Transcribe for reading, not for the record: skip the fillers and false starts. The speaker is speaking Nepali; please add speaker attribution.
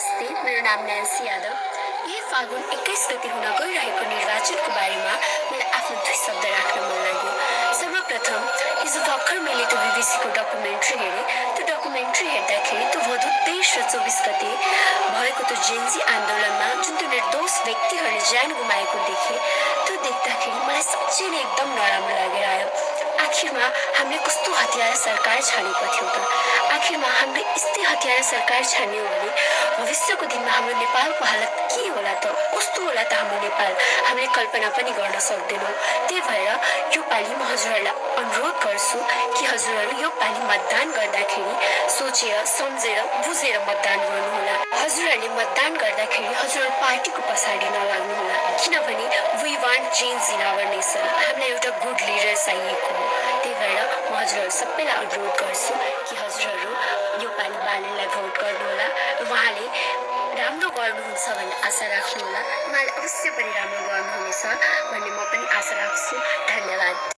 Speaker 1: नमस्ते, मेरो नाम न्यान्सी यादव। यही फागुन 21 गते हुन गइरहेको निर्वाचनको बारेमा मलाई आफ्नो 2 शब्द राख्न मन लाग्यो। सर्वप्रथम, हिजो भर्खर मैले त्यो बिबिसीको डकुमेन्ट्री हेरेँ। त्यो डकुमेन्ट्री हेर्दाखेरि त्यो भदौ 23 र 24 गते भएको त्यो जेन्जी आन्दोलनमा जुन त्यो निर्दोष व्यक्तिहरूले ज्यान गुमाएको देखेँ, त्यो देख्दाखेरि मलाई साँच्चै नै एकदम नराम्रो लागेर आयो। आखिरमा हामीले कस्तो हतियार सरकार छानेको थियौँ त? आखिरमा हामीले यस्तै हतियार सरकार छान्यो भने भविष्यको दिनमा हाम्रो नेपालको हालत के होला त? कस्तो होला त हाम्रो नेपाल? हामीले कल्पना पनि गर्न सक्दैनौँ। त्यही भएर यो पालि म हजुरहरूलाई अनुरोध गर्छु कि हजुरहरू यो पालि मतदान गर्दाखेरि सोचेर सम्झेर बुझेर मतदान गर्नुहोला। हजुरहरूले मतदान गर्दाखेरि हजुरहरू पार्टीको पछाडि नलाग्नुहोला, किनभने we want change in our nation. हामीलाई एउटा गुड लिडर चाहिएको हो। त्यही भएर म हजुरहरू सबैलाई अनुरोध गर्छु कि हजुरहरू यो पालि बालेनलाई भोट गर्नुहोला र उहाँले राम्रो गर्नुहुन्छ भन्ने आशा राख्नुहोला। उहाँले अवश्य पनि राम्रो गर्नुहुनेछ भन्ने